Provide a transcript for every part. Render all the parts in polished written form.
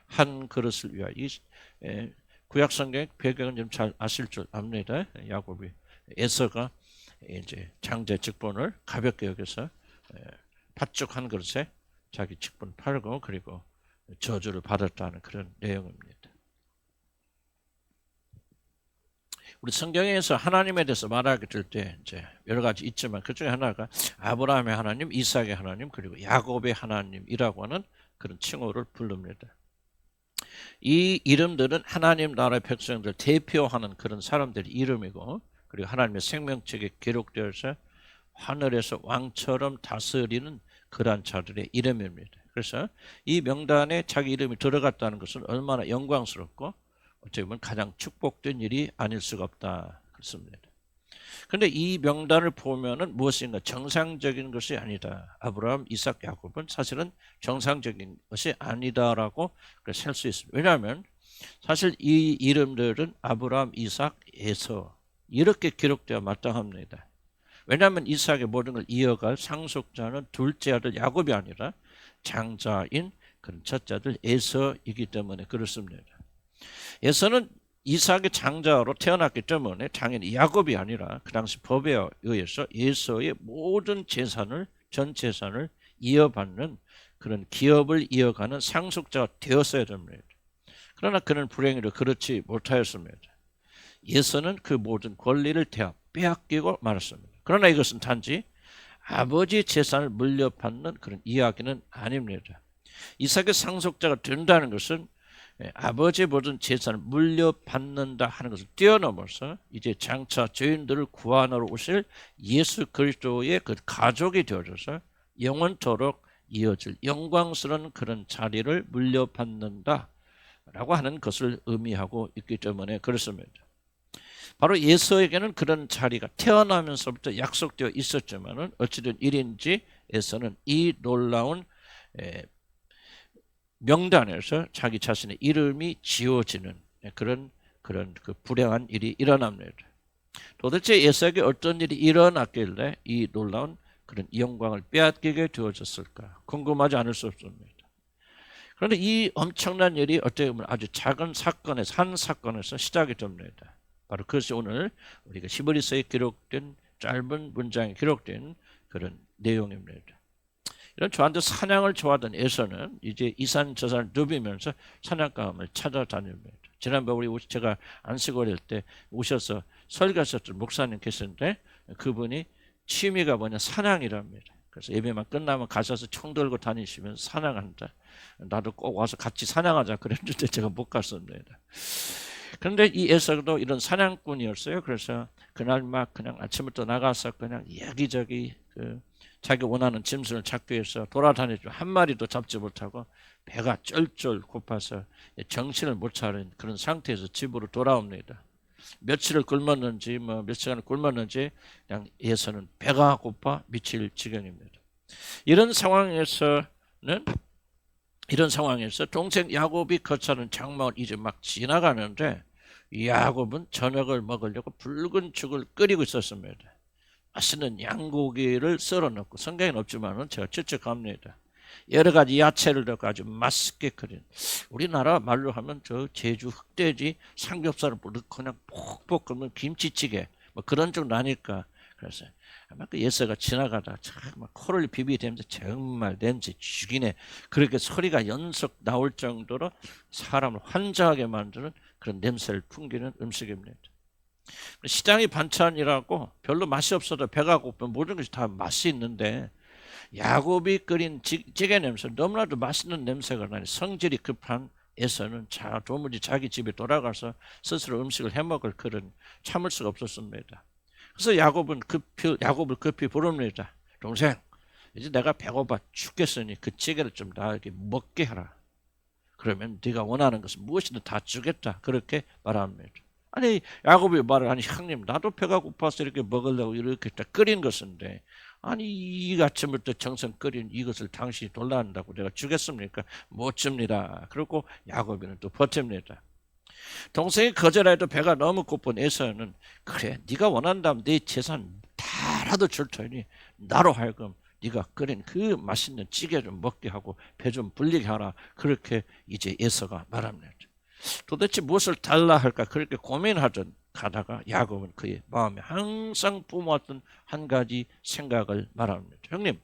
한 그릇을 위하여. 구약 성경 배경은 좀 잘 아실 줄 압니다. 야곱이 에서가 이제 장제 직분을 가볍게 여겨서 팥죽 한 그릇에 자기 직분 팔고 그리고 저주를 받았다는 그런 내용입니다. 우리 성경에서 하나님에 대해서 말하게 될 때 이제 여러 가지 있지만 그 중에 하나가 아브라함의 하나님, 이삭의 하나님, 그리고 야곱의 하나님이라고 하는 그런 칭호를 부릅니다. 이 이름들은 하나님 나라의 백성들 대표하는 그런 사람들의 이름이고, 그리고 하나님의 생명책에 기록되어서 하늘에서 왕처럼 다스리는 그러한 자들의 이름입니다. 그래서 이 명단에 자기 이름이 들어갔다는 것은 얼마나 영광스럽고 어떻게 보면 가장 축복된 일이 아닐 수가 없다. 그렇습니다. 그런데 이 명단을 보면은 무엇인가 정상적인 것이 아니다. 아브라함, 이삭, 야곱은 사실은 정상적인 것이 아니다라고 셀 수 있습니다. 왜냐하면 사실 이 이름들은 아브라함, 이삭, 에서 이렇게 기록되어 마땅합니다. 왜냐하면 이삭의 모든 걸 이어갈 상속자는 둘째 아들 야곱이 아니라 장자인 그런 첫째 아들 에서이기 때문에 그렇습니다. 에서는 이삭의 장자로 태어났기 때문에 당연히 야곱이 아니라 그 당시 법에 의해서 에서의 모든 재산을, 전 재산을 이어받는 그런 기업을 이어가는 상속자가 되었어야 됩니다. 그러나 그는 불행히도 그렇지 못하였습니다. 에서는 그 모든 권리를 빼앗기고 말았습니다. 그러나 이것은 단지 아버지 재산을 물려받는 그런 이야기는 아닙니다. 이삭의 상속자가 된다는 것은 아버지의 모든 재산을 물려받는다 하는 것을 뛰어넘어서 이제 장차 죄인들을 구원하러 오실 예수 그리스도의 그 가족이 되어져서 영원토록 이어질 영광스러운 그런 자리를 물려받는다 라고 하는 것을 의미하고 있기 때문에 그렇습니다. 바로 에서에게는 그런 자리가 태어나면서부터 약속되어 있었지만은 어찌된 일인지 에서는 이 놀라운 명단에서 자기 자신의 이름이 지워지는 그런 그 불행한 일이 일어납니다. 도대체 에서에게 어떤 일이 일어났길래 이 놀라운 그런 영광을 빼앗기게 되어졌을까? 궁금하지 않을 수 없습니다. 그런데 이 엄청난 일이 어떻게 보면 아주 작은 사건에서 한 사건에서 시작이 됩니다. 바로 그것이 오늘 우리가 히브리서에 기록된 짧은 문장에 기록된 그런 내용입니다. 이런 저한테 사냥을 좋아하던 에서는 이제 이산저산을 누비면서 사냥감을 찾아다닙니다. 지난번에 제가 안식을 할 때 오셔서 설교하셨던 목사님 계신데 그분이 취미가 뭐냐 사냥이랍니다. 그래서 예배만 끝나면 가셔서 총 들고 다니시면서 사냥한다. 나도 꼭 와서 같이 사냥하자 그랬는데 제가 못 갔습니다. 그런데 이 에서도 이런 사냥꾼이었어요. 그래서 그날 막 그냥 아침부터 나가서 그냥 여기저기 자기 원하는 짐승을 잡기 위해서 돌아다니죠. 한 마리도 잡지 못하고 배가 쩔쩔 고파서 정신을 못 차린 그런 상태에서 집으로 돌아옵니다. 며칠을 굶었는지 몇 시간을 굶었는지 그냥 에서는 배가 고파 미칠 지경입니다. 이런 상황에서 동생 야곱이 거처는 장막을 이제 막 지나가는데 야곱은 저녁을 먹으려고 붉은 죽을 끓이고 있었습니다. 맛있는 양고기를 썰어 넣고 성경에는 없지만은 제가 추측합니다. 여러 가지 야채를 넣고 아주 맛있게 끓인 우리나라 말로 하면 저 제주 흑돼지 삼겹살을 넣고 그냥 푹푹 끓는 김치찌개 뭐 그런 쪽 나니까 그래서 아마 그 예서가 지나가다 막 코를 비비대면서 정말 냄새 죽이네 그렇게 소리가 연속 나올 정도로 사람을 환장하게 만드는 그런 냄새를 풍기는 음식입니다. 시장의 반찬이라고 별로 맛이 없어도 배가 고프면 모든 것이 다 맛이 있는데 야곱이 끓인 찌개 냄새 너무나도 맛있는 냄새가 나니 성질이 급한 에서는 도무지 자기 집에 돌아가서 스스로 음식을 해먹을 그런 참을 수가 없었습니다. 그래서 야곱을 급히 부릅니다. 동생 이제 내가 배고파 죽겠으니 그 찌개를 좀 나에게 먹게 하라. 그러면 네가 원하는 것은 무엇이든 다 주겠다. 그렇게 말합니다. 아니 야곱이 말을 하니 형님 나도 배가 고파서 이렇게 먹으려고 이렇게 끓인 것인데 아니 이 아침부터 정성 끓인 이것을 당신이 돌라한다고 내가 주겠습니까? 못 줍니다. 그리고 야곱이는 또 버팁니다. 동생이 거절해도 배가 너무 고픈 에서는 그래 네가 원한다면 네 재산 다라도 줄 테니 나로 하여금 네가 끓인 그 맛있는 찌개 좀 먹게 하고 배 좀 불리게 하라. 그렇게 이제 에서가 말합니다. 도대체 무엇을 달라 할까 그렇게 고민하던 가다가 야곱은 그의 마음에 항상 뿜어왔던 한 가지 생각을 말합니다. 형님,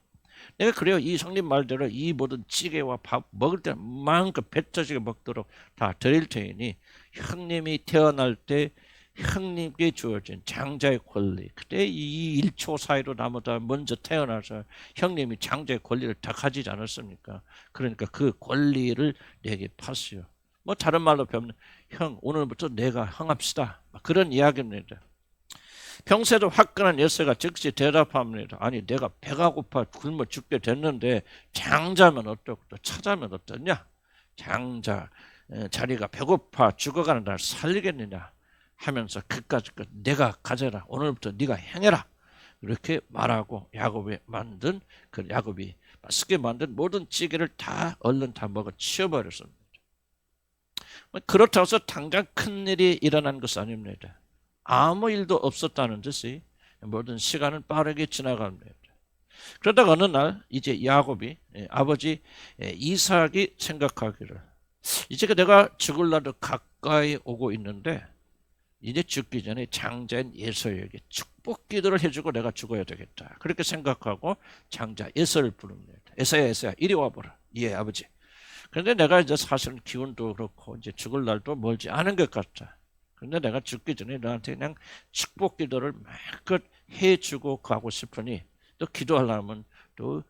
내가 그래요. 이 형님 말대로 이 모든 찌개와 밥 먹을 때 마음껏 배 터지게 먹도록 다 드릴 테니 형님이 태어날 때 형님께 주어진 장자의 권리, 그때 이 1초 사이로 나보다 먼저 태어나서 형님이 장자의 권리를 다 가지지 않았습니까? 그러니까 그 권리를 내게 파시오. 뭐 다른 말로 배우면 형 오늘부터 내가 형합시다. 그런 이야기입니다. 평소에도 화끈한 여세가 즉시 대답합니다. 아니 내가 배가 고파 굶어 죽게 됐는데 장자면 어떻고 또 차자면 어떠냐? 장자 자리가 배고파 죽어가는 날 살리겠느냐 하면서 그까짓 것 내가 가져라. 오늘부터 네가 행해라. 이렇게 말하고 야곱이 맛있게 만든 모든 찌개를 다 얼른 다 먹어 치워버렸습니다. 그렇다고 해서 당장 큰일이 일어난 것은 아닙니다. 아무 일도 없었다는 듯이 모든 시간은 빠르게 지나갑니다. 그러다가 어느 날 이제 야곱이 아버지 이삭이 생각하기를 이제 내가 죽을 날도 가까이 오고 있는데 이제 죽기 전에 장자인 에서에게 축복 기도를 해주고 내가 죽어야 되겠다. 그렇게 생각하고 장자 에서를 부릅니다. 에서야 이리 와보라. 예 아버지. 그런데 내가 이제 사실은 기운도 그렇고 이제 죽을 날도 멀지 않은 것 같아. 그런데 내가 죽기 전에 너한테 그냥 축복 기도를 마음껏 해주고 가고 싶으니 또 기도하려면 또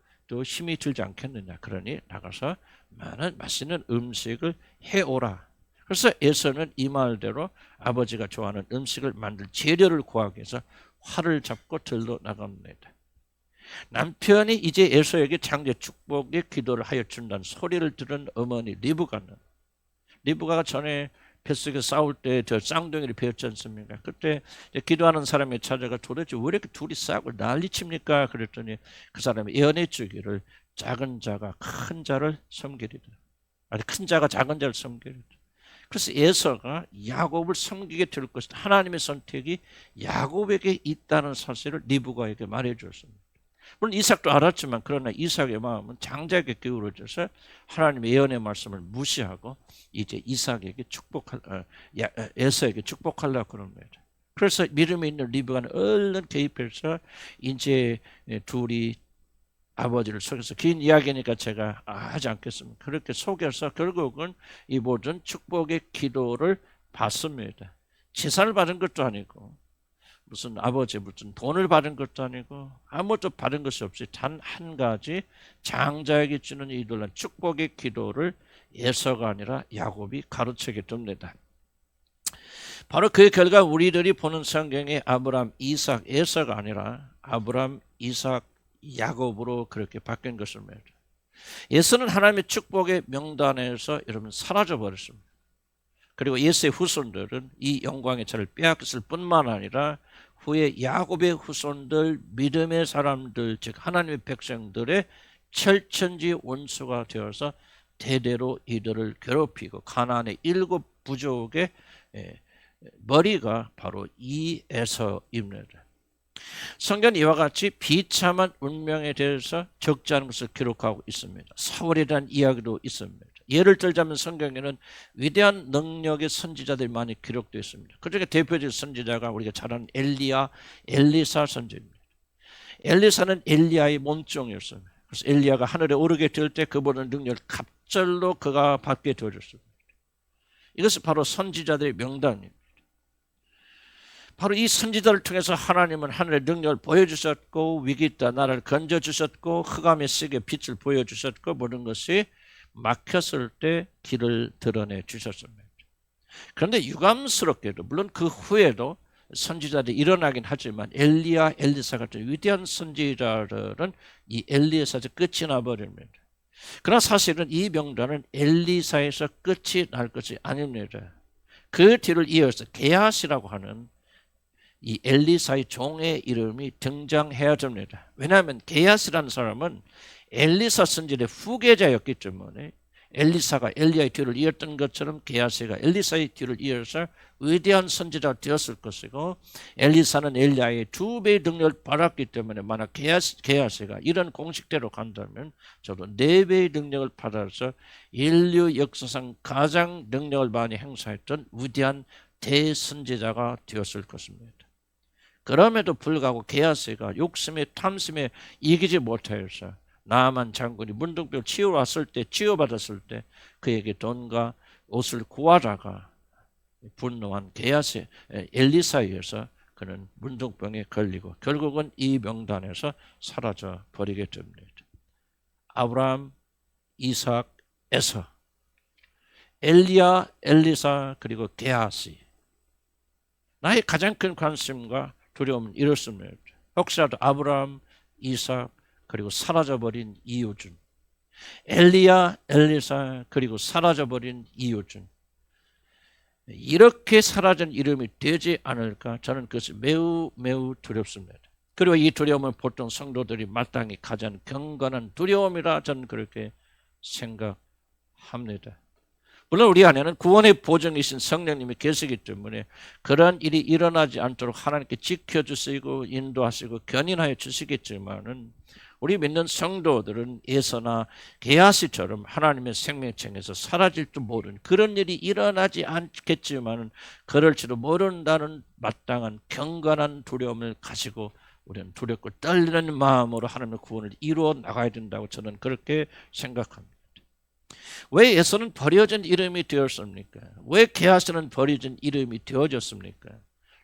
힘이 들지 않겠느냐. 그러니 나가서 많은 맛있는 음식을 해오라. 그래서 에서는 이 말대로 아버지가 좋아하는 음식을 만들 재료를 구하기 위해서 활을 잡고 들러 나갑니다. 남편이 이제 에서에게 장제 축복의 기도를 하여 준다는 소리를 들은 어머니 리브가가 전에 뱃속에 싸울 때 저 쌍둥이를 배웠지 않습니까? 그때 기도하는 사람이 찾아가 도대체 왜 이렇게 둘이 싸우고 난리칩니까? 그랬더니 그 사람이 예언해 주기를 작은 자가 큰 자를 섬기리다. 아니 큰 자가 작은 자를 섬기리다. 그래서 에서가 야곱을 섬기게 될 것이다. 하나님의 선택이 야곱에게 있다는 사실을 리브가에게 말해 주었습니다. 물론 이삭도 알았지만 그러나 이삭의 마음은 장자에게 기울어져서 하나님의 예언의 말씀을 무시하고 이제 이삭에게 에서에게 축복하려고 그럽니다. 그래서 믿음이 있는 리브가는 얼른 개입해서 이제 둘이 아버지를 속여서 긴 이야기니까 제가 하지 않겠습니다. 그렇게 속여서 결국은 이 모든 축복의 기도를 받습니다. 재산을 받은 것도 아니고 무슨 돈을 받은 것도 아니고 아무것도 받은 것이 없이 단 한 가지 장자에게 주는 이 놀라운 축복의 기도를 에서가 아니라 야곱이 가르치게 됩니다. 바로 그 결과 우리들이 보는 성경의 아브람, 이삭, 에서가 아니라 아브람, 이삭, 야곱으로 그렇게 바뀐 것입니다. 에서는 하나님의 축복의 명단에서 여러분 사라져 버렸습니다. 그리고 에서의 후손들은 이 영광의 차를 빼앗겼을 뿐만 아니라 후에 야곱의 후손들, 믿음의 사람들, 즉 하나님의 백성들의 철천지 원수가 되어서 대대로 이들을 괴롭히고 가나안의 7 부족의 머리가 바로 이 에서입니다. 성경은 이와 같이 비참한 운명에 대해서 적지 않은 것을 기록하고 있습니다. 사울에 대한 이야기도 있습니다. 예를 들자면 성경에는 위대한 능력의 선지자들이 많이 기록되어 있습니다. 그중에 대표적인 선지자가 우리가 잘 아는 엘리사 선지자입니다. 엘리사는 엘리야의 몸종이었습니다. 그래서 엘리야가 하늘에 오르게 될 때 그보다는 능력을 갑절로 그가 받게 되어졌습니다. 이것은 바로 선지자들의 명단입니다. 바로 이 선지자를 통해서 하나님은 하늘의 능력을 보여주셨고 위기 있다 나라를 건져주셨고 흑암의 세계 빛을 보여주셨고 모든 것이 막혔을 때 길을 드러내 주셨습니다. 그런데 유감스럽게도 물론 그 후에도 선지자들이 일어나긴 하지만 엘리야, 엘리사 같은 위대한 선지자들은 이 엘리사에서 끝이 나버립니다. 그러나 사실은 이 명단은 엘리사에서 끝이 날 것이 아닙니다. 그 뒤를 이어서 게하시라고 하는 이 엘리사의 종의 이름이 등장해야 됩니다. 왜냐하면 게하시라는 사람은 엘리사 선지자의 후계자였기 때문에 엘리사가 엘리야의 뒤를 이었던 것처럼 게하시가 엘리사의 뒤를 이어서 위대한 선지자가 되었을 것이고, 엘리사는 엘리야의 2배의 능력을 받았기 때문에 만약 게하시가 이런 공식대로 간다면 저도 4배의 능력을 받아서 인류 역사상 가장 능력을 많이 행사했던 위대한 대선지자가 되었을 것입니다. 그럼에도 불구하고 게하시가 욕심에 탐심에 이기지 못하여서 나아만 장군이 문둥병을 치유받았을 때 그에게 돈과 옷을 구하다가 분노한 게하시 엘리사에 의해서 그는 문둥병에 걸리고 결국은 이 명단에서 사라져 버리게 됩니다. 아브라함, 이삭, 에서, 엘리야, 엘리사, 그리고 게하시. 나의 가장 큰 관심과 두려움은 이렇습니다. 혹시라도 아브라함, 이삭, 그리고 사라져버린 이유준, 엘리야, 엘리사, 그리고 사라져버린 이유준, 이렇게 사라진 이름이 되지 않을까? 저는 그것이 매우 매우 두렵습니다. 그리고 이 두려움은 보통 성도들이 마땅히 가진 경건한 두려움이라 저는 그렇게 생각합니다. 물론 우리 안에는 구원의 보증이신 성령님이 계시기 때문에 그런 일이 일어나지 않도록 하나님께 지켜주시고 인도하시고 견인하여 주시겠지만은, 우리 믿는 성도들은 에서나 게하시처럼 하나님의 생명층에서 사라질지도 모르는 그런 일이 일어나지 않겠지만은 그럴지도 모른다는 마땅한 경건한 두려움을 가지고 우리는 두렵고 떨리는 마음으로 하나님의 구원을 이루어 나가야 된다고 저는 그렇게 생각합니다. 왜 에서는 버려진 이름이 되었습니까? 왜 게하시는 버려진 이름이 되어졌습니까?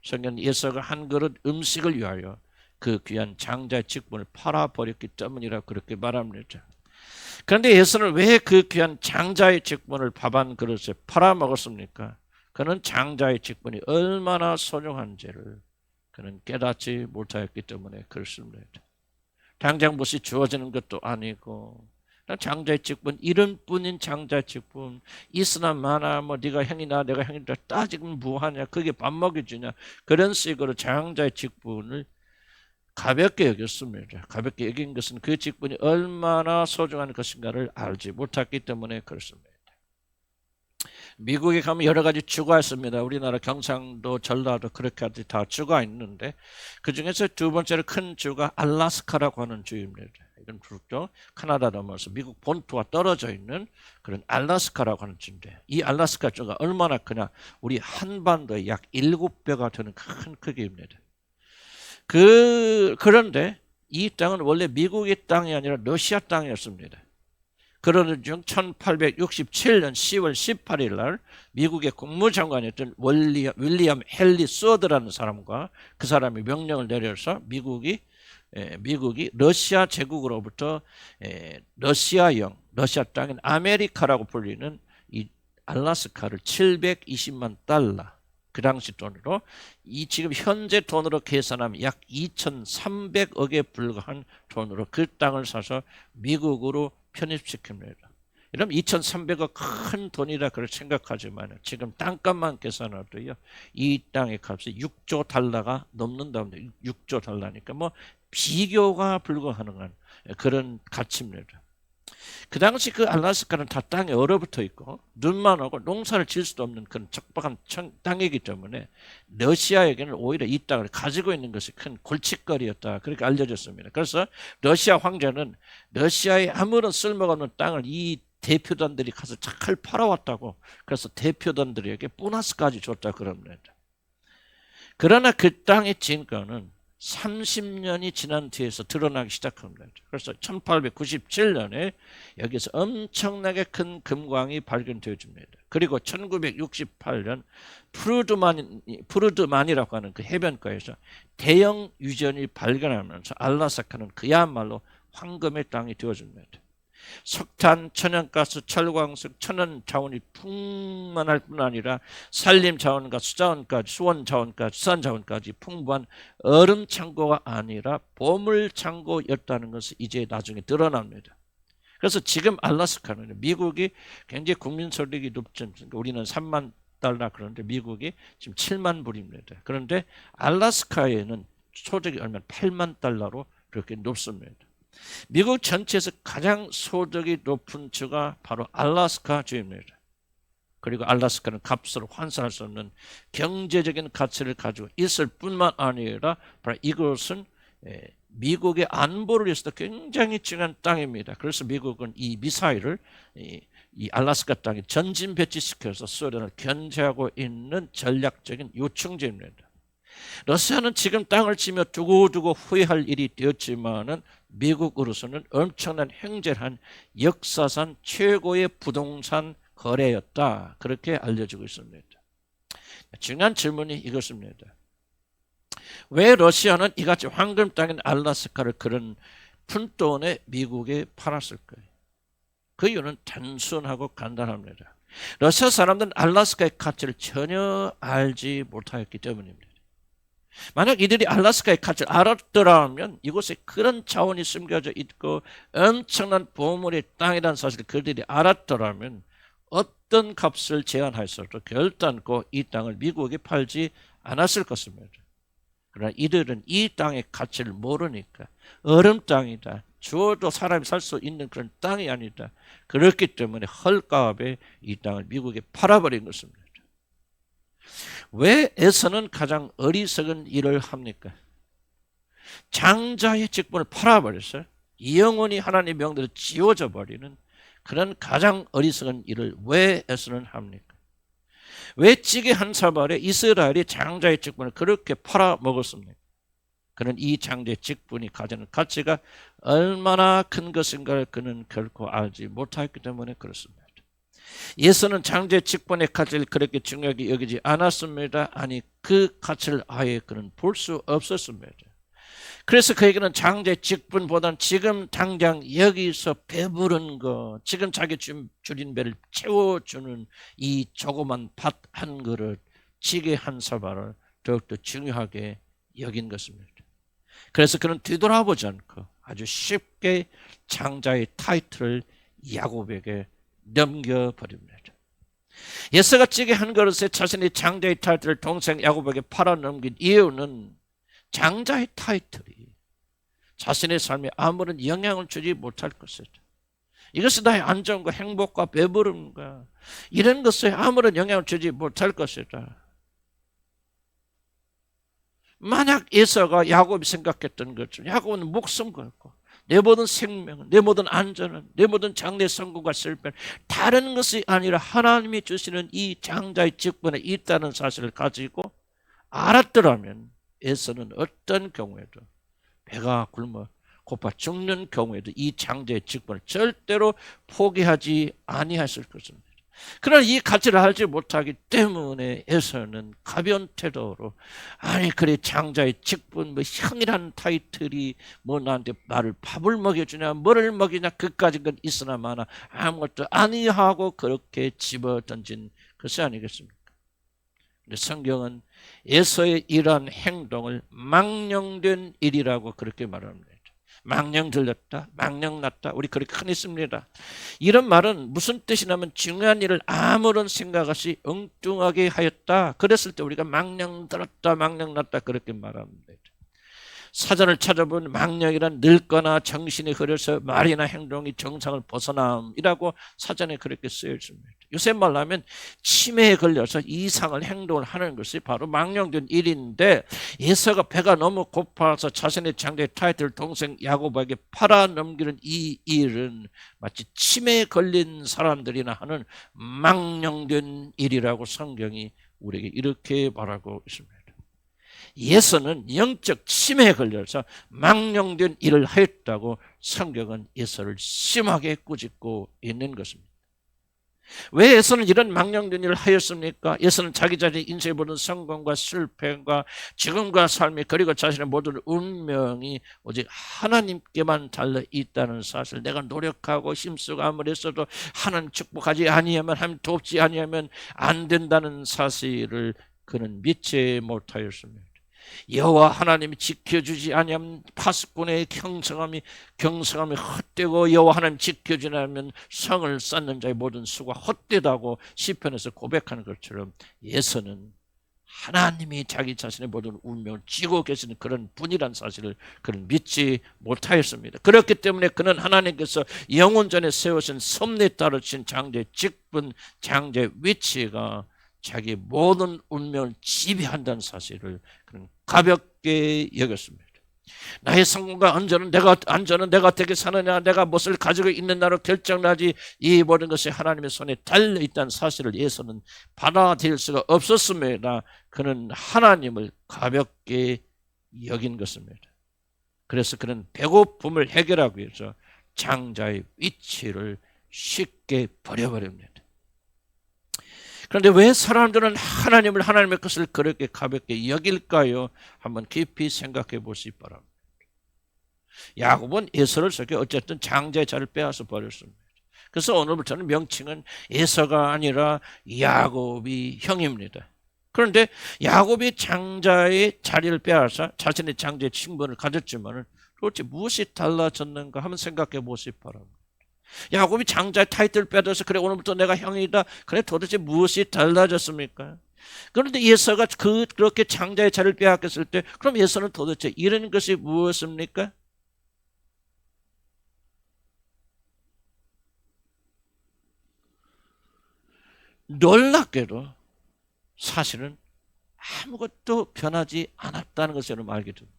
성경 에서가 한 그릇 음식을 위하여 그 귀한 장자의 직분을 팔아버렸기 때문이라 그렇게 말합니다. 그런데 에서는 왜 그 귀한 장자의 직분을 밥 한 그릇에 팔아먹었습니까? 그는 장자의 직분이 얼마나 소중한지를 그는 깨닫지 못하였기 때문에 그렇습니다. 당장 무엇이 주어지는 것도 아니고 장자의 직분, 이름뿐인 장자의 직분, 있으나 마나 뭐 네가 형이나 내가 형이다 따지면 뭐하냐, 그게 밥 먹여주냐, 그런 식으로 장자의 직분을 가볍게 여겼습니다. 가볍게 여긴 것은 그 직분이 얼마나 소중한 것인가를 알지 못했기 때문에 그렇습니다. 미국에 가면 여러 가지 주가 있습니다. 우리나라 경상도, 전라도 그렇게 다 주가 있는데 그 중에서 두 번째로 큰 주가 알래스카라고 하는 주입니다. 이건 그렇죠. 카나다 넘어서 미국 본토와 떨어져 있는 그런 알래스카라고 하는 주인데, 이 알래스카 주가 얼마나 크냐, 우리 한반도의 약 7배가 되는 큰 크기입니다. 그런데 이 땅은 원래 미국의 땅이 아니라 러시아 땅이었습니다. 그러는 중 1867년 10월 18일 날 미국의 국무장관이었던 윌리엄 헨리 소드라는 사람과 그 사람이 명령을 내려서 미국이 러시아 제국으로부터 러시아 땅인 아메리카라고 불리는 이 알래스카를 720만 달러, 그 당시 돈으로 지금 현재 돈으로 계산하면 약 2,300억에 불과한 돈으로 그 땅을 사서 미국으로 편입시킵니다. 그럼 2,300억 큰 돈이라 그렇게 생각하지만 지금 땅값만 계산해도요, 이 땅의 값이 6조 달러가 넘는다는데, 6조 달러니까 뭐 비교가 불가능한 그런 가치입니다. 그 당시 그 알래스카는 다 땅에 얼어붙어 있고 눈만 오고 농사를 지을 수도 없는 그런 척박한 땅이기 때문에 러시아에게는 오히려 이 땅을 가지고 있는 것이 큰 골칫거리였다, 그렇게 알려졌습니다. 그래서 러시아 황제는 러시아에 아무런 쓸모가 없는 땅을 이 대표단들이 가서 잘 팔아왔다고, 그래서 대표단들에게 보너스까지 줬다 그럽니다. 그러나 그 땅의 진가는 30년이 지난 뒤에서 드러나기 시작합니다. 그래서 1897년에 여기서 엄청나게 큰 금광이 발견되어집니다. 그리고 1968년 푸르드만이라고 하는 그 해변가에서 대형 유전이 발견하면서 알래스카는 그야말로 황금의 땅이 되어집니다. 석탄, 천연가스, 철광석, 천연 자원이 풍만할 뿐 아니라 산림 자원과 수자원까지, 수원 자원까지, 수산 자원까지 풍부한 얼음 창고가 아니라 보물 창고였다는 것이 이제 나중에 드러납니다. 그래서 지금 알래스카는 미국이 굉장히 국민 소득이 높지 않습니까? 우리는 3만 달러 그런데 미국이 지금 7만 불입니다. 그런데 알래스카에는 소득이 얼마나 8만 달러로 그렇게 높습니다. 미국 전체에서 가장 소득이 높은 주가 바로 알래스카 주입니다. 그리고 알래스카는 값으로 환산할 수 없는 경제적인 가치를 가지고 있을 뿐만 아니라 바로 이것은 미국의 안보를 위해서도 굉장히 중요한 땅입니다. 그래서 미국은 이 미사일을 이 알래스카 땅에 전진 배치시켜서 소련을 견제하고 있는 전략적인 요충지입니다. 러시아는 지금 땅을 치며 두고두고 후회할 일이 되었지만은 미국으로서는 엄청난 횡재한 역사상 최고의 부동산 거래였다. 그렇게 알려지고 있습니다. 중요한 질문이 이것입니다. 왜 러시아는 이같이 황금 땅인 알래스카를 그런 푼돈에 미국에 팔았을까요? 그 이유는 단순하고 간단합니다. 러시아 사람들은 알래스카의 가치를 전혀 알지 못하였기 때문입니다. 만약 이들이 알래스카의 가치를 알았더라면 이곳에 그런 자원이 숨겨져 있고 엄청난 보물의 땅이라는 사실을 그들이 알았더라면 어떤 값을 제한하였어도 결단코 이 땅을 미국에 팔지 않았을 것입니다. 그러나 이들은 이 땅의 가치를 모르니까 얼음 땅이다. 주어도 사람이 살 수 있는 그런 땅이 아니다. 그렇기 때문에 헐값에 이 땅을 미국에 팔아버린 것입니다. 왜 에서는 가장 어리석은 일을 합니까? 장자의 직분을 팔아버렸어요. 영원히 하나님의 명대로 지워져 버리는 그런 가장 어리석은 일을 왜 에서는 합니까? 왜 찌개 한 사발에 이스라엘이 장자의 직분을 그렇게 팔아먹었습니까? 그는 이 장자의 직분이 가지는 가치가 얼마나 큰 것인가를 그는 결코 알지 못했기 때문에 그렇습니다. 예수는 장자의 직분의 가치를 그렇게 중요하게 여기지 않았습니다. 아니 그 가치를 아예 그는 볼 수 없었습니다. 그래서 그에게는 장자의 직분보다는 지금 당장 여기서 배부른 거, 지금 자기 줄인 배를 채워주는 이 조그만 밭 한 그릇, 찌개 한 사발을 더욱더 중요하게 여긴 것입니다. 그래서 그는 뒤돌아보지 않고 아주 쉽게 장자의 타이틀을 야곱에게 넘겨버립니다. 예수가 찌개 한 그릇에 자신의 장자의 타이틀을 동생 야곱에게 팔아넘긴 이유는 장자의 타이틀이 자신의 삶에 아무런 영향을 주지 못할 것이다. 이것이 나의 안정과 행복과 배부름과 이런 것에 아무런 영향을 주지 못할 것이다. 만약 에서가 야곱이 생각했던 것처럼 야곱은 목숨 걸고 내 모든 생명은, 내 모든 안전은, 내 모든 장래 성공과 실패는 다른 것이 아니라 하나님이 주시는 이 장자의 직분에 있다는 사실을 가지고 알았더라면 에서는 어떤 경우에도 배가 굶어 고파 죽는 경우에도 이 장자의 직분을 절대로 포기하지 아니했을 것입니다. 그러나 이 가치를 알지 못하기 때문에 에서는 가벼운 태도로 아니 그래 장자의 직분 뭐 형이라는 타이틀이 뭐 나한테 나를 밥을 먹여주냐 뭐를 먹이냐 그까진 건 있으나 마나 아무것도 아니하고 그렇게 집어던진 것이 아니겠습니까? 근데 성경은 에서의 이러한 행동을 망령된 일이라고 그렇게 말합니다. 망령 들렸다, 망령 났다. 우리 그렇게 흔히 씁니다. 이런 말은 무슨 뜻이냐면 중요한 일을 아무런 생각 없이 엉뚱하게 하였다. 그랬을 때 우리가 망령 들었다, 망령 났다 그렇게 말합니다. 사전을 찾아본 망령이란 늙거나 정신이 흐려서 말이나 행동이 정상을 벗어남이라고 사전에 그렇게 쓰여 있습니다. 요새 말하면 치매에 걸려서 이상한 행동을 하는 것이 바로 망령된 일인데 에서가 배가 너무 고파서 자신의 장자의 타이틀을 동생 야곱에게 팔아넘기는 이 일은 마치 치매에 걸린 사람들이나 하는 망령된 일이라고 성경이 우리에게 이렇게 말하고 있습니다. 예서는 영적 치매에 걸려서 망령된 일을 하였다고 성경은 예서를 심하게 꾸짖고 있는 것입니다. 왜 예서는 이런 망령된 일을 하였습니까? 예서는 자기 자신의 인생에 모든 성공과 실패과 지금과 삶이 그리고 자신의 모든 운명이 오직 하나님께만 달려 있다는 사실, 내가 노력하고 힘쓰고 아무리 했어도 하나님 축복하지 아니하면 하나님 돕지 아니하면 안 된다는 사실을 그는 믿지 못하였습니다. 여호와 하나님이 지켜주지 아니하면 파수꾼의 경성함이 헛되고 여호와 하나님 지켜주지 않으면 성을 쌓는 자의 모든 수가 헛되다고 시편에서 고백하는 것처럼 예서는 하나님이 자기 자신의 모든 운명을 쥐고 계시는 그런 분이란 사실을 그는 믿지 못하였습니다. 그렇기 때문에 그는 하나님께서 영원전에 세우신 섭리에 따르신 장자의 직분, 장자의 위치가 자기 모든 운명을 지배한다는 사실을 그는 가볍게 여겼습니다. 나의 성공과 안전은 내가 어떻게 사느냐, 내가 무엇을 가지고 있느냐로 결정나지, 이 모든 것이 하나님의 손에 달려 있다는 사실을 예수는 받아들일 수가 없었습니다. 그는 하나님을 가볍게 여긴 것입니다. 그래서 그는 배고픔을 해결하기 위해서 장자의 위치를 쉽게 버려버립니다. 그런데 왜 사람들은 하나님의 것을 그렇게 가볍게 여길까요? 한번 깊이 생각해 보시기 바랍니다. 야곱은 에서를 속여 어쨌든 장자의 자리를 빼앗아 버렸습니다. 그래서 오늘부터는 명칭은 에서가 아니라 야곱이 형입니다. 그런데 야곱이 장자의 자리를 빼앗아 자신의 장자의 칭분을 가졌지만 도대체 무엇이 달라졌는가 한번 생각해 보시기 바랍니다. 야곱이 장자의 타이틀을 빼앗아서 그래 오늘부터 내가 형이다. 그래 도대체 무엇이 달라졌습니까? 그런데 에서가 그렇게 장자의 자리를 빼앗겼을 때 그럼 에서는 도대체 이런 것이 무엇입니까? 놀랍게도 사실은 아무것도 변하지 않았다는 것을 여러분 알게 됩니다.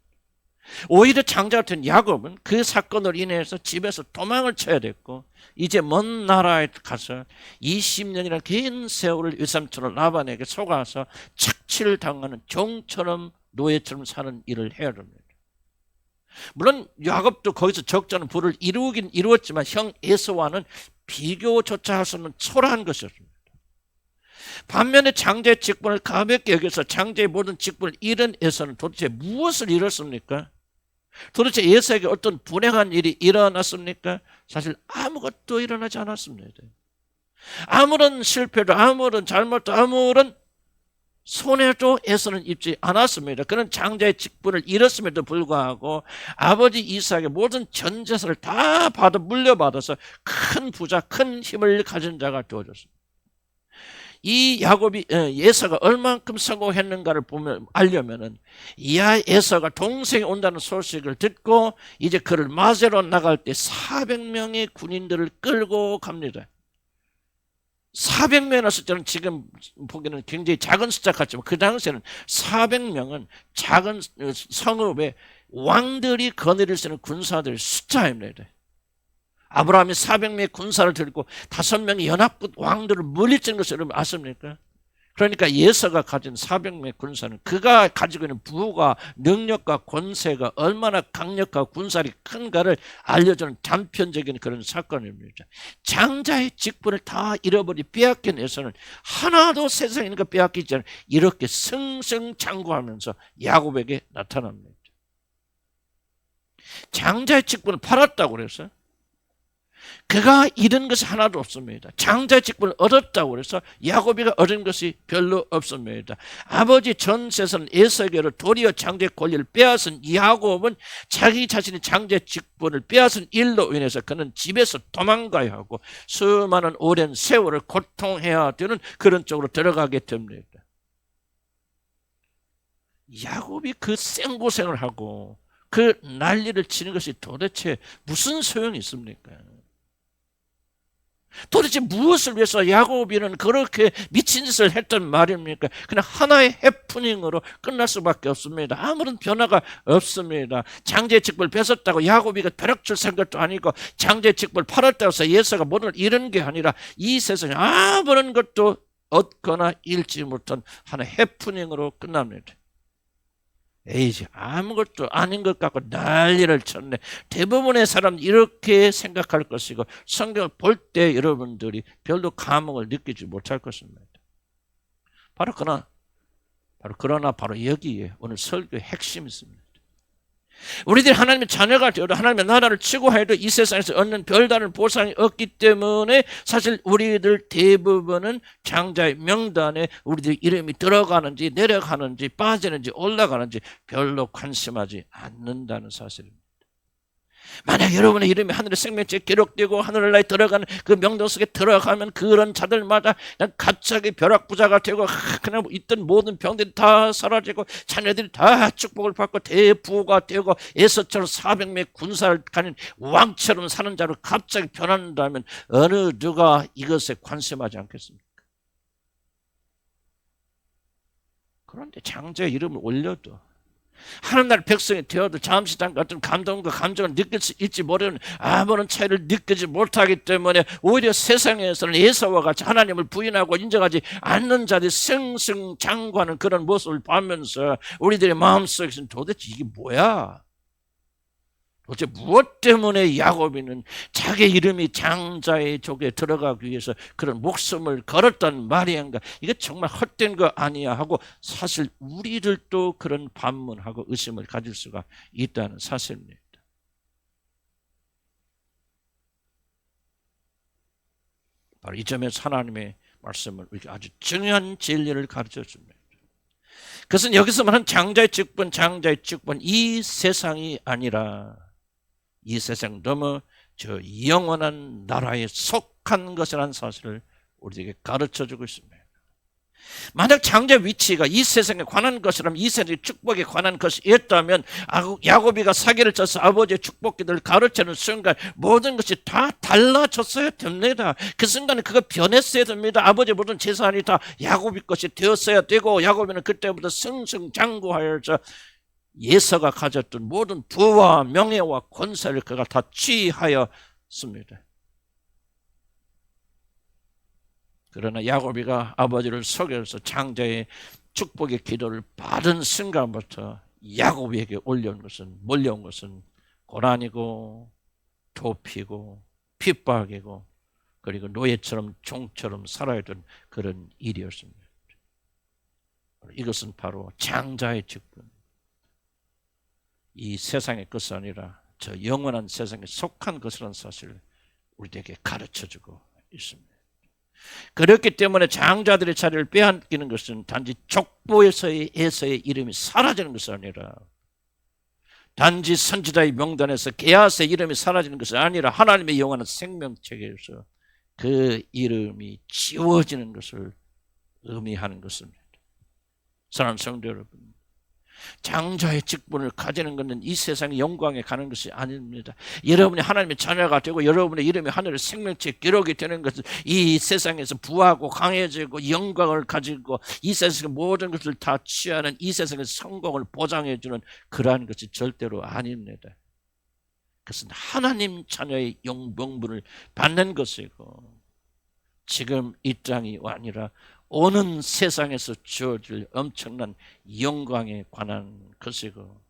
오히려 장자 같은 야곱은 그 사건으로 인해서 집에서 도망을 쳐야 됐고 이제 먼 나라에 가서 20년이라는 긴 세월을 외삼촌 라반에게 속아서 착취를 당하는 종처럼 노예처럼 사는 일을 해야 됩니다. 물론 야곱도 거기서 적잖은 부를 이루긴 이루었지만 형 에서와는 비교조차 할 수 없는 초라한 것이었습니다. 반면에 장자의 직분을 가볍게 여겨서 장자의 모든 직분을 잃은 에서는 도대체 무엇을 잃었습니까? 도대체 에서에게 어떤 불행한 일이 일어났습니까? 사실 아무것도 일어나지 않았습니다. 아무런 실패도 아무런 잘못도 아무런 손해도 에서는 입지 않았습니다. 그는 장자의 직분을 잃었음에도 불구하고 아버지 이삭의 모든 전 재산을 다 물려받아서 큰 부자, 큰 힘을 가진 자가 되어졌습니다. 이 야곱이 에서가 얼만큼 성공했는가를 보면 알려면은 에서가 동생이 온다는 소식을 듣고 이제 그를 맞으러 나갈 때 400명의 군인들을 끌고 갑니다. 400명이라는 숫자는 지금 보기에는 굉장히 작은 숫자 같지만 그 당시에는 400명은 작은 성읍에 왕들이 거느릴 수 있는 군사들의 숫자입니다. 아브라함이 400명의 군사를 들고 5명의 연합군 왕들을 물리치는 것을 여러분 아십니까? 그러니까 에서가 가진 400명의 군사는 그가 가지고 있는 부가 능력과 권세가 얼마나 강력하고 군사력이 큰가를 알려주는 단편적인 그런 사건입니다. 장자의 직분을 다 잃어버리 빼앗긴 에서는 하나도 세상에 있는 거 빼앗기지 않아 이렇게 승승장구하면서 야곱에게 나타납니다. 장자의 직분을 팔았다고 그래서 그가 잃은 것이 하나도 없습니다. 장자의 직분을 얻었다고 해서 야곱이가 얻은 것이 별로 없습니다. 아버지 전 재산 에서에게로 도리어 장자의 권리를 빼앗은 야곱은 자기 자신이 장자의 직분을 빼앗은 일로 인해서 그는 집에서 도망가야 하고 수많은 오랜 세월을 고통해야 되는 그런 쪽으로 들어가게 됩니다. 야곱이 그 생고생을 하고 그 난리를 치는 것이 도대체 무슨 소용이 있습니까? 도대체 무엇을 위해서 야곱이는 그렇게 미친 짓을 했단 말입니까? 그냥 하나의 해프닝으로 끝날 수밖에 없습니다. 아무런 변화가 없습니다. 장자의 직분을 뺏었다고 야곱이가 벼락칠 생각도 아니고 장자의 직분을 팔았다고 해서 에서가 모든 걸 잃은 게 아니라 이 세상에 아무런 것도 얻거나 잃지 못한 하나의 해프닝으로 끝납니다. 에이지 아무것도 아닌 것 같고 난리를 쳤네. 대부분의 사람은 이렇게 생각할 것이고 성경을 볼 때 여러분들이 별로 감흥을 느끼지 못할 것입니다. 바로 여기에 오늘 설교의 핵심이 있습니다. 우리들이 하나님의 자녀가 되어도 하나님의 나라를 추구해도 이 세상에서 얻는 별다른 보상이 없기 때문에 사실 우리들 대부분은 장자의 명단에 우리들 이름이 들어가는지 내려가는지 빠지는지 올라가는지 별로 관심하지 않는다는 사실입니다. 만약 여러분의 이름이 하늘의 생명책에 기록되고 하늘나라에 들어가는 그 명단 속에 들어가면 그런 자들마다 그냥 갑자기 벼락부자가 되고 그냥 있던 모든 병들이 다 사라지고 자녀들이 다 축복을 받고 대부가 되고 에서처럼 400명의 군사를 가진 왕처럼 사는 자로 갑자기 변한다면 어느 누가 이것에 관심하지 않겠습니까? 그런데 장자의 이름을 올려도 하나님 나라 백성이 되어도 잠시 잠깐 어떤 감동과 감정을 느낄 수 있지 모르는 아무런 차이를 느끼지 못하기 때문에 오히려 세상에서는 예수와 같이 하나님을 부인하고 인정하지 않는 자들이 승승장구하는 그런 모습을 보면서 우리들의 마음속에서는 도대체 이게 뭐야? 도대체 무엇 때문에 야곱이는 자기 이름이 장자의 족에 들어가기 위해서 그런 목숨을 걸었단 말이인가? 이게 정말 헛된 거 아니야 하고 사실 우리들도 그런 반문하고 의심을 가질 수가 있다는 사실입니다. 바로 이 점에서 하나님의 말씀을 우리가 아주 중요한 진리를 가르쳐 줍니다. 그것은 여기서 말하는 장자의 직분, 장자의 직분, 이 세상이 아니라 이 세상 넘어 저 영원한 나라에 속한 것이라는 사실을 우리에게 가르쳐주고 있습니다. 만약 장자의 위치가 이 세상에 관한 것이라면, 이 세상의 축복에 관한 것이었다면 야곱이가 사기를 쳐서 아버지의 축복기들을 가르치는 순간 모든 것이 다 달라졌어야 됩니다. 그 순간에 그거 변했어야 됩니다. 아버지의 모든 재산이 다 야곱의 것이 되었어야 되고 야곱이는 그때부터 승승장구하여서 예서가 가졌던 모든 부와 명예와 권세를 그가 다 취하였습니다. 그러나 야곱이가 아버지를 속여서 장자의 축복의 기도를 받은 순간부터 야곱에게 몰려온 것은 고난이고 도피고 핍박이고 그리고 노예처럼 종처럼 살아야 되는 그런 일이었습니다. 이것은 바로 장자의 직분, 이 세상의 것이 아니라 저 영원한 세상에 속한 것이라는 사실을 우리에게 가르쳐주고 있습니다. 그렇기 때문에 장자들의 자리를 빼앗기는 것은 단지 족보에서의 에서의 이름이 사라지는 것이 아니라, 단지 선지자의 명단에서 게하스의 이름이 사라지는 것이 아니라 하나님의 영원한 생명책에서 그 이름이 지워지는 것을 의미하는 것입니다. 사랑하는 성도 여러분, 장자의 직분을 가지는 것은 이 세상의 영광에 가는 것이 아닙니다. 여러분이 하나님의 자녀가 되고 여러분의 이름이 하늘의 생명책 기록이 되는 것은 이 세상에서 부하고 강해지고 영광을 가지고 이 세상의 모든 것을 다 취하는, 이 세상의 성공을 보장해주는 그러한 것이 절대로 아닙니다. 그것은 하나님 자녀의 영명분을 받는 것이고 지금 이 땅이 아니라 오는 세상에서 주어질 엄청난 영광에 관한 것이고,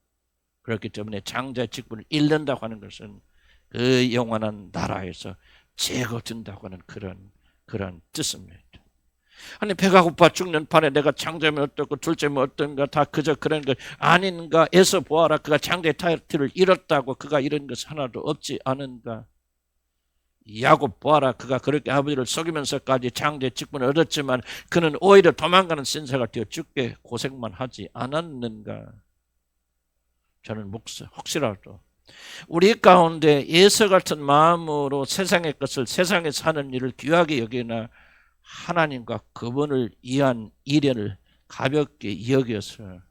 그렇기 때문에 장자의 직분을 잃는다고 하는 것은 그 영원한 나라에서 제거된다고 하는 그런 뜻입니다. 아니 배가 고파 죽는 판에 내가 장자면 어떻고 둘째면 어떤가 다 그저 그런 것 아닌가 에서 보아라, 그가 장자의 타이틀을 잃었다고 그가 잃은 것이 하나도 없지 않은가. 야곱 보아라, 그가 그렇게 아버지를 속이면서까지 장자의 직분을 얻었지만 그는 오히려 도망가는 신세가 되어 죽게 고생만 하지 않았는가. 저는 혹시라도 우리 가운데 예서 같은 마음으로 세상의 것을, 세상에서 하는 일을 귀하게 여기나 하나님과 그분을 위한 일을 가볍게 여겨서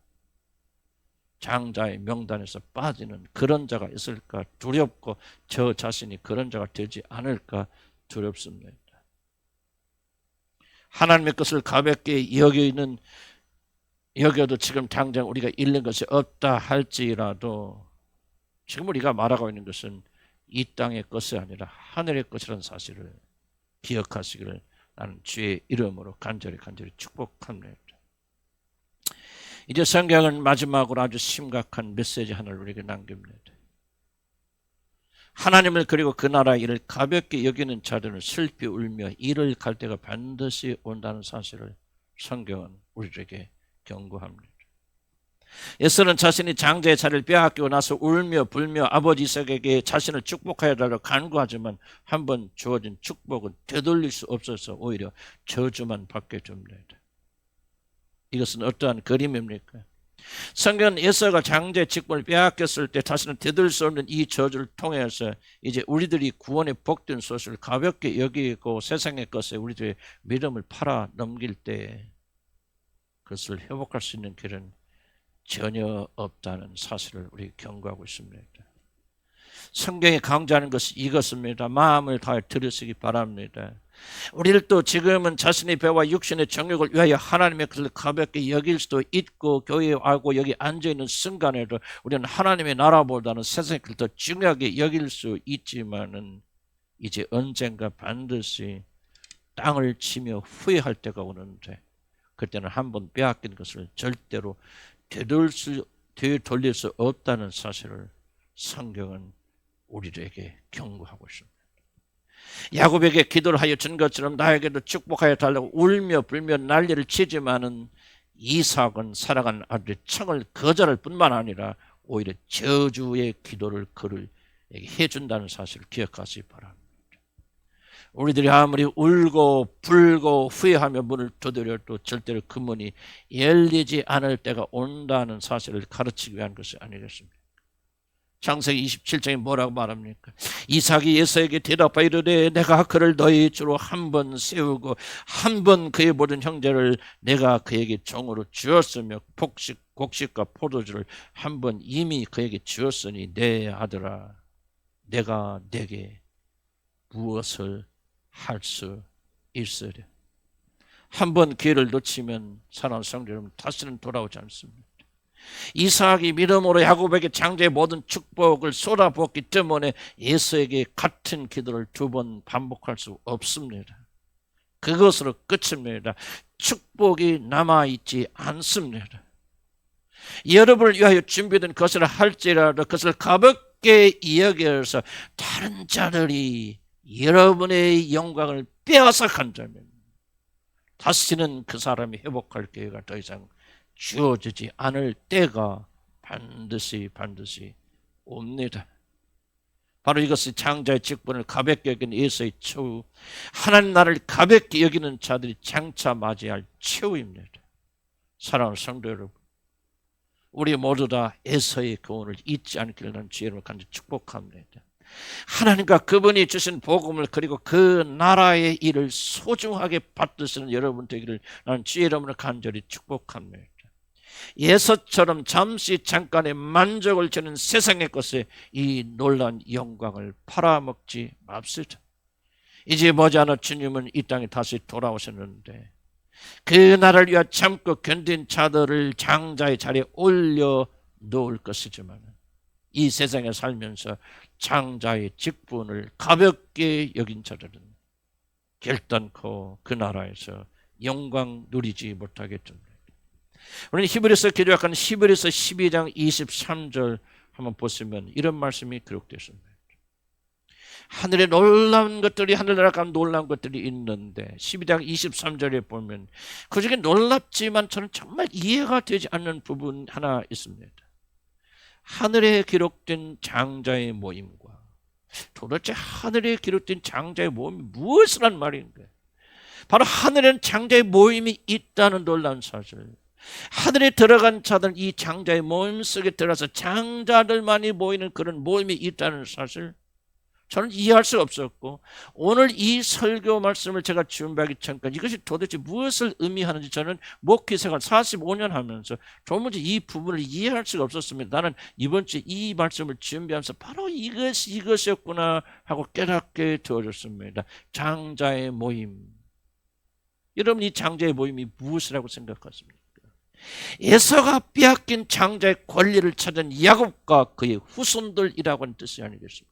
장자의 명단에서 빠지는 그런 자가 있을까 두렵고 저 자신이 그런 자가 되지 않을까 두렵습니다. 하나님의 것을 가볍게 여겨도 지금 당장 우리가 잃는 것이 없다 할지라도 지금 우리가 말하고 있는 것은 이 땅의 것이 아니라 하늘의 것이라는 사실을 기억하시기를 나는 주의 이름으로 간절히 축복합니다. 이제 성경은 마지막으로 아주 심각한 메시지 하나를 우리에게 남깁니다. 하나님을 그리고 그 나라 일을 가볍게 여기는 자들은 슬피 울며 이를 갈 때가 반드시 온다는 사실을 성경은 우리에게 경고합니다. 에서는 자신이 장자의 자리를 빼앗기고 나서 울며 불며 아버지 이삭에게 자신을 축복하여 달라고 간구하지만 한번 주어진 축복은 되돌릴 수 없어서 오히려 저주만 받게 됩니다. 이것은 어떠한 그림입니까? 성경은 에서가 장자의 직분을 빼앗겼을 때 다시는 되돌릴 수 없는 이 저주를 통해서 이제 우리들이 구원의 복된 소식을 가볍게 여기고 세상의 것에 우리들의 믿음을 팔아 넘길 때 그것을 회복할 수 있는 길은 전혀 없다는 사실을 우리 경고하고 있습니다. 성경이 강조하는 것이 이것입니다. 마음을 다해 들으시기 바랍니다. 우리를 또 지금은 자신의 배와 육신의 정욕을 위하여 하나님의 것을 가볍게 여길 수도 있고 교회에 와고 여기 앉아있는 순간에도 우리는 하나님의 나라보다는 세상의 것을 더 중요하게 여길 수 있지만은 이제 언젠가 반드시 땅을 치며 후회할 때가 오는데 그때는 한번 빼앗긴 것을 절대로 되돌릴 수 없다는 사실을 성경은 우리에게 경고하고 있습니다. 야곱에게 기도를 하여 준 것처럼 나에게도 축복하여 달라고 울며 불며 난리를 치지만은 이삭은 살아간 아들의 청을 거절할 뿐만 아니라 오히려 저주의 기도를 그를 해준다는 사실을 기억하시기 바랍니다. 우리들이 아무리 울고 불고 후회하며 문을 두드려도 절대로 그 문이 열리지 않을 때가 온다는 사실을 가르치기 위한 것이 아니겠습니까? 창세기 27장에 뭐라고 말합니까? 이삭이 에서에게 대답하여 이르되 내가 그를 너희 주로 한 번 세우고 한 번 그의 모든 형제를 내가 그에게 종으로 주었으며 곡식과 포도주를 한 번 이미 그에게 주었으니 내 아들아 내가 내게 무엇을 할 수 있으랴. 한 번 기회를 놓치면 사랑하는 성도 여러분 다시는 돌아오지 않습니다. 이삭이 믿음으로 야곱에게 장자의 모든 축복을 쏟아부었기 때문에 에서에게 같은 기도를 두 번 반복할 수 없습니다. 그것으로 끝입니다. 축복이 남아있지 않습니다. 여러분을 위하여 준비된 것을 할지라도 그것을 가볍게 여겨서 다른 자들이 여러분의 영광을 빼앗아간다면 다시는 그 사람이 회복할 기회가 더 이상 주어지지 않을 때가 반드시 옵니다. 바로 이것이 장자의 직분을 가볍게 여기는 에서의 최후, 하나님 나라를 가볍게 여기는 자들이 장차 맞이할 최후입니다. 사랑하는 성도 여러분, 우리 모두 다 에서의 교훈을 잊지 않기를 나는 주님을 간절히 축복합니다. 하나님과 그분이 주신 복음을 그리고 그 나라의 일을 소중하게 받드시는 여러분 되기를 나는 주의 이름으로 간절히 축복합니다. 예서처럼 잠깐의 만족을 주는 세상의 것에 이 놀라운 영광을 팔아먹지 맙시다. 이제 머지않아 주님은 이 땅에 다시 돌아오셨는데 그 나라를 위하여 참고 견딘 자들을 장자의 자리에 올려 놓을 것이지만 이 세상에 살면서 장자의 직분을 가볍게 여긴 자들은 결단코 그 나라에서 영광 누리지 못하게 됩니다. 우리는 히브리서 기록한 히브리서 12장 23절 한번 보시면 이런 말씀이 기록되어 있습니다. 하늘에 놀라운 것들이 하늘나라 가면 놀라운 것들이 있는데 12장 23절에 보면 그중에 놀랍지만 저는 정말 이해가 되지 않는 부분 하나 있습니다. 하늘에 기록된 장자의 모임과 도대체 하늘에 기록된 장자의 모임이 무엇을 한 말인가? 바로 하늘에는 장자의 모임이 있다는 놀라운 사실. 하늘에 들어간 자들 이 장자의 모임 속에 들어가서 장자들만이 모이는 그런 모임이 있다는 사실 저는 이해할 수 없었고 오늘 이 설교 말씀을 제가 준비하기 전까지 이것이 도대체 무엇을 의미하는지 저는 목회 생활 45년 하면서 도무지 이 부분을 이해할 수가 없었습니다. 나는 이번 주에 이 말씀을 준비하면서 바로 이것이었구나 하고 깨닫게 되어졌습니다. 장자의 모임. 여러분 이 장자의 모임이 무엇이라고 생각하십니까? 에서가 빼앗긴 장자의 권리를 찾은 야곱과 그의 후손들이라고 하는 뜻이 아니겠습니까?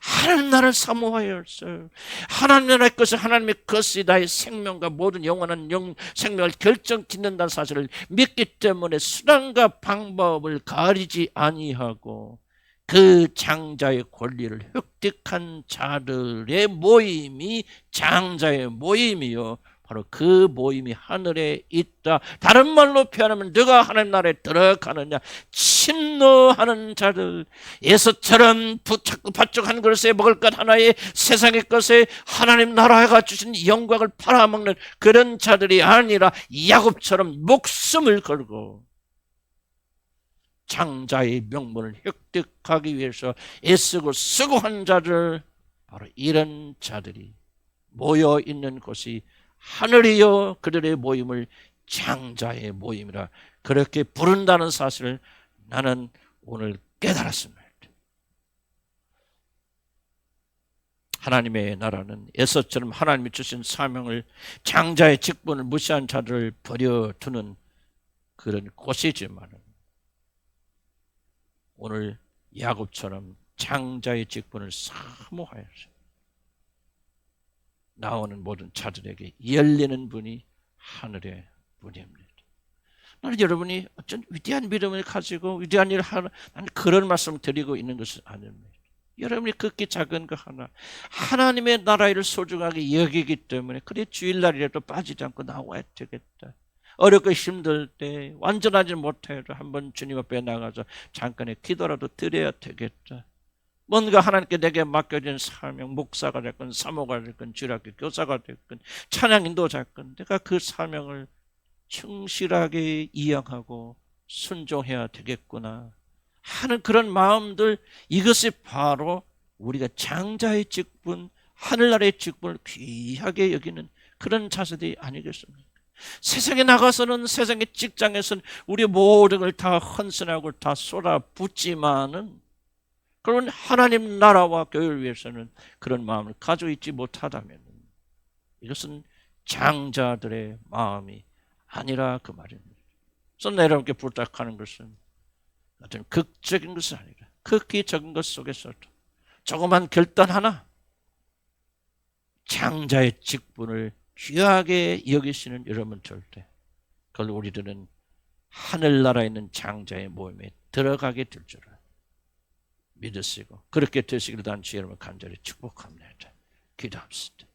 하나님 나라를 사모하였어요. 하나님 나라의 것을 하나님의 것이 나의 생명과 모든 영원한 생명을 결정짓는다는 사실을 믿기 때문에 수단과 방법을 가리지 아니하고 그 장자의 권리를 획득한 자들의 모임이 장자의 모임이요 바로 그 모임이 하늘에 있다. 다른 말로 표현하면 누가 하나님 나라에 들어가느냐 침노하는 자들, 에서처럼 자꾸 팥죽 한 그릇에 먹을 것 하나에 세상의 것에 하나님 나라가 주신 영광을 팔아먹는 그런 자들이 아니라 야곱처럼 목숨을 걸고 장자의 명분을 획득하기 위해서 애쓰고 수고한 자들, 바로 이런 자들이 모여 있는 곳이 하늘이요 그들의 모임을 장자의 모임이라 그렇게 부른다는 사실을 나는 오늘 깨달았습니다. 하나님의 나라는 에서처럼 하나님이 주신 사명을, 장자의 직분을 무시한 자들을 버려두는 그런 곳이지만, 오늘 야곱처럼 장자의 직분을 사모하여서 나오는 모든 자들에게 열리는 분이 하늘의 분입니다. 나는 여러분이 어쩐 위대한 믿음을 가지고 위대한 일을 하는, 나는 그런 말씀을 드리고 있는 것은 아닙니다. 여러분이 극히 작은 거 하나, 하나님의 나라를 소중하게 여기기 때문에, 그래 주일날이라도 빠지지 않고 나와야 되겠다. 어렵고 힘들 때 완전하지 못해도 한번 주님 앞에 나가서 잠깐의 기도라도 드려야 되겠다. 뭔가 하나님께 내게 맡겨진 사명, 목사가 됐건 사모가 됐건 주일학교 교사가 됐건 찬양 인도자가 됐건 내가 그 사명을 충실하게 이행하고 순종해야 되겠구나 하는 그런 마음들, 이것이 바로 우리가 장자의 직분, 하늘나라의 직분을 귀하게 여기는 그런 자세들이 아니겠습니까? 세상에 나가서는, 세상의 직장에서는 우리 모든 걸 다 헌신하고 다 쏟아붓지만은, 그러면 하나님 나라와 교회를 위해서는 그런 마음을 가지고 있지 못하다면 이것은 장자들의 마음이 아니라 그 말입니다. 그래서 여러분께 부탁하는 것은 어떤 극적인 것이 아니라 극히 적은 것 속에서도 조그만 결단 하나, 장자의 직분을 귀하게 여기시는 여러분들 때, 그걸 우리들은 하늘나라에 있는 장자의 모임에 들어가게 될 줄을 믿으시고 그렇게 되시기를 단 주의 이름으로 간절히 축복합니다. 기도합시다.